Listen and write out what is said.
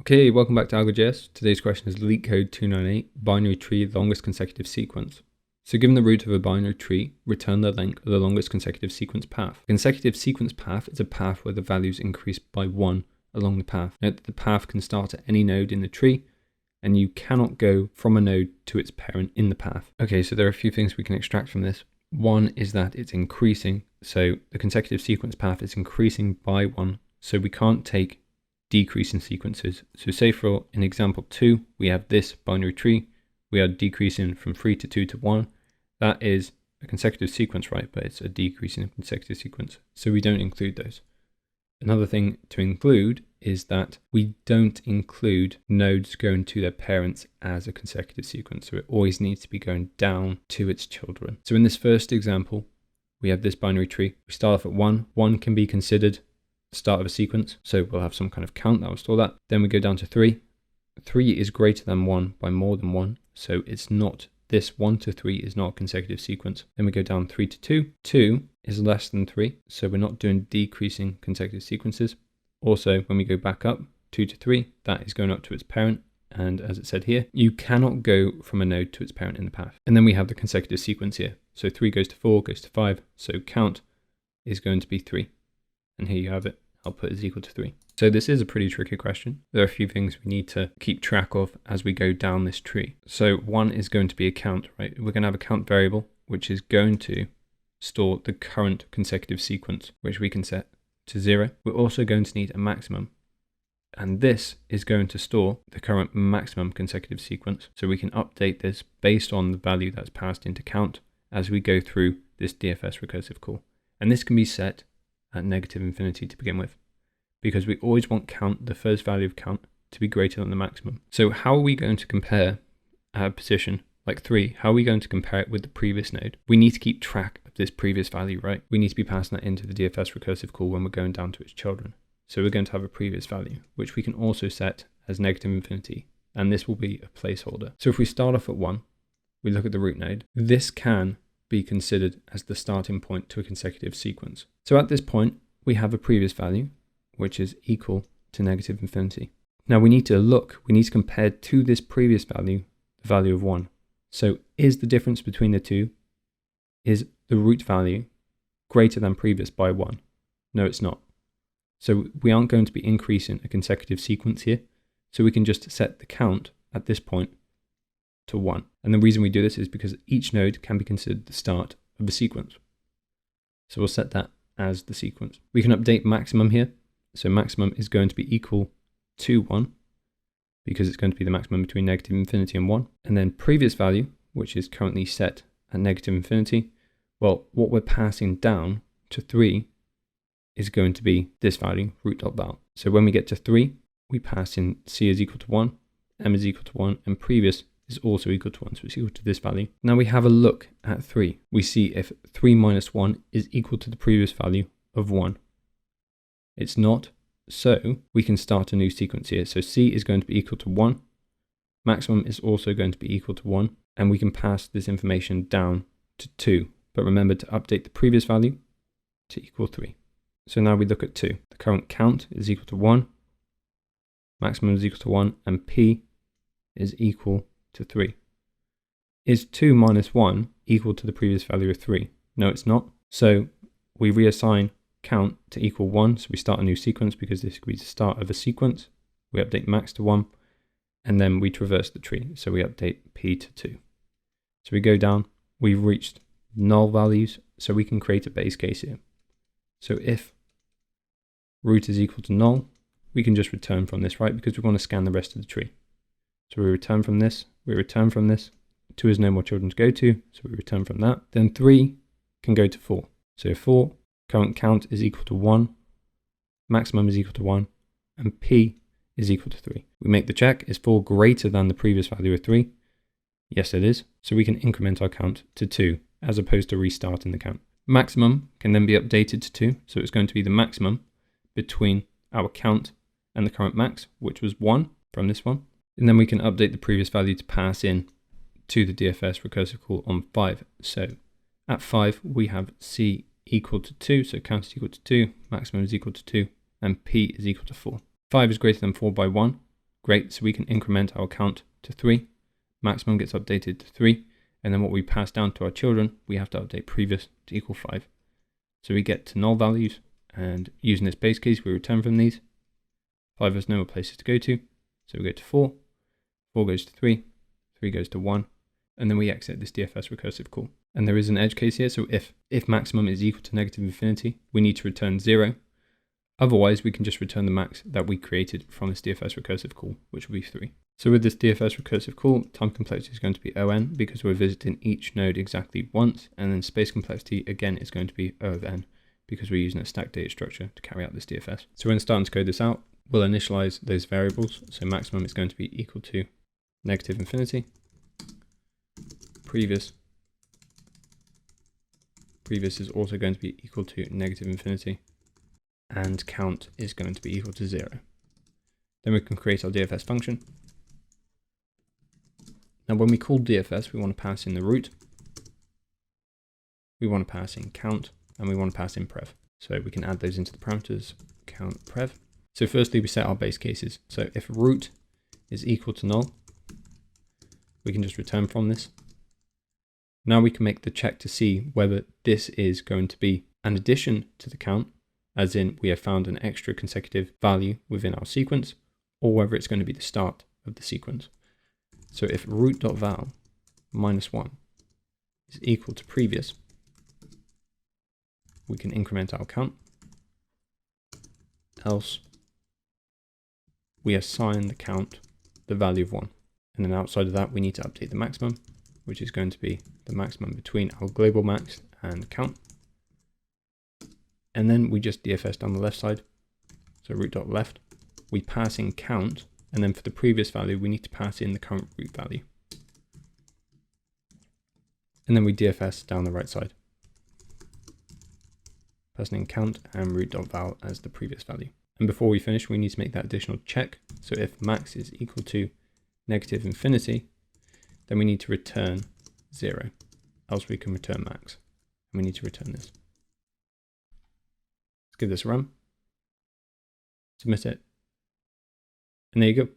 Okay, welcome back to AlgoJS. Today's question is LeetCode 298, binary tree, longest consecutive sequence. So given the root of a binary tree, return the length of the longest consecutive sequence path. A consecutive sequence path is a path where the values increase by 1 along the path. Note that the path can start at any node in the tree, and you cannot go from a node to its parent in the path. Okay, so there are a few things we can extract from this. One is that it's increasing, so the consecutive sequence path is increasing by 1, so we can't take decreasing sequences. So say for in example 2, we have this binary tree, we are decreasing from 3 to 2 to 1. That is a consecutive sequence, right? But it's a decreasing consecutive sequence. So we don't include those. Another thing to include is that we don't include nodes going to their parents as a consecutive sequence. So it always needs to be going down to its children. So in this first example, we have this binary tree. We start off at 1. 1 can be considered start of a sequence, so we'll have some kind of count that will store that. Then we go down to 3. 3 is greater than 1 by more than 1, so it's not, this 1 to 3 is not a consecutive sequence. Then we go down 3 to 2. 2 is less than 3, so we're not doing decreasing consecutive sequences. Also, when we go back up 2 to 3, that is going up to its parent, and as it said here, you cannot go from a node to its parent in the path. And then we have the consecutive sequence here, so 3 goes to 4, goes to 5, so count is going to be 3, and here you have it. Output is equal to 3. So this is a pretty tricky question. There are a few things we need to keep track of as we go down this tree. So one is going to be a count, right? We're going to have a count variable, which is going to store the current consecutive sequence, which we can set to 0. We're also going to need a maximum, and this is going to store the current maximum consecutive sequence. So we can update this based on the value that's passed into count as we go through this DFS recursive call. And this can be set at -infinity to begin with, because we always want count, the first value of count, to be greater than the maximum. So how are we going to compare a position like 3? How are we going to compare it with the previous node? We need to keep track of this previous value, right? We need to be passing that into the DFS recursive call when we're going down to its children. So we're going to have a previous value, which we can also set as -infinity, and this will be a placeholder. So if we start off at 1, we look at the root node, this can be considered as the starting point to a consecutive sequence. So at this point, we have a previous value, which is equal to -infinity. Now we need to compare to this previous value, the value of 1. So is the difference between the two, is the root value greater than previous by 1? No, it's not. So we aren't going to be increasing a consecutive sequence here. So we can just set the count at this point to 1. And the reason we do this is because each node can be considered the start of a sequence. So we'll set that as the sequence. We can update maximum here. So maximum is going to be equal to 1, because it's going to be the maximum between -infinity and 1. And then previous value, which is currently set at -infinity, well, what we're passing down to 3 is going to be this value, root.val. So when we get to 3, we pass in c is equal to 1, m is equal to 1, and previous is also equal to 1, so it's equal to this value. Now we have a look at 3. We see if 3 minus 1 is equal to the previous value of 1. It's not, so we can start a new sequence here. So c is going to be equal to 1, maximum is also going to be equal to 1, and we can pass this information down to 2. But remember to update the previous value to equal 3. So now we look at 2. The current count is equal to 1, maximum is equal to 1, and p is equal to 3. Is 2 minus 1 equal to the previous value of 3? No, it's not. So we reassign count to equal 1. So we start a new sequence because this could be the start of a sequence. We update max to 1, and then we traverse the tree. So we update p to 2. So we go down, we've reached null values, so we can create a base case here. So if root is equal to null, we can just return from this, right? Because we want to scan the rest of the tree. So we return from this, we return from this. 2 has no more children to go to, so we return from that. Then 3 can go to 4. So 4, current count is equal to 1, maximum is equal to 1, and p is equal to 3. We make the check, is 4 greater than the previous value of 3? Yes, it is. So we can increment our count to 2, as opposed to restarting the count. Maximum can then be updated to 2, so it's going to be the maximum between our count and the current max, which was 1 from this one. And then we can update the previous value to pass in to the DFS recursive call on 5. So at 5, we have c equal to 2, so count is equal to 2, maximum is equal to 2, and p is equal to 4. 5 is greater than 4 by 1, Great, so we can increment our count to 3. Maximum gets updated to 3. And then what we pass down to our children, we have to update previous to equal 5. So we get to null values, and using this base case, we return from these. 5 has no more places to go to, so we go to 4. 4 goes to 3. 3 goes to 1. And then we exit this DFS recursive call. And there is an edge case here, so if maximum is equal to negative infinity, we need to return 0. Otherwise, we can just return the max that we created from this DFS recursive call, which will be 3. So with this DFS recursive call, time complexity is going to be O(n) because we're visiting each node exactly once, and then space complexity again is going to be O of n because we're using a stacked data structure to carry out this DFS. So when starting to code this out, we'll initialize those variables. So maximum is going to be equal to negative infinity. Previous is also going to be equal to negative infinity. And count is going to be equal to 0. Then we can create our DFS function. Now when we call DFS, we want to pass in the root, we want to pass in count, and we want to pass in prev. So we can add those into the parameters, count, prev. So firstly, we set our base cases. So if root is equal to null, we can just return from this. Now we can make the check to see whether this is going to be an addition to the count, as in we have found an extra consecutive value within our sequence, or whether it's going to be the start of the sequence. So if root.val -1 is equal to previous, we can increment our count, else we assign the count the value of 1. And then outside of that, we need to update the maximum, which is going to be the maximum between our global max and count. And then we just DFS down the left side. So root.left, we pass in count, and then for the previous value, we need to pass in the current root value. And then we DFS down the right side, passing in count and root.val as the previous value. And before we finish, we need to make that additional check. So if max is equal to negative infinity, then we need to return 0, else we can return max. And we need to return this. Let's give this a run, submit it, and there you go.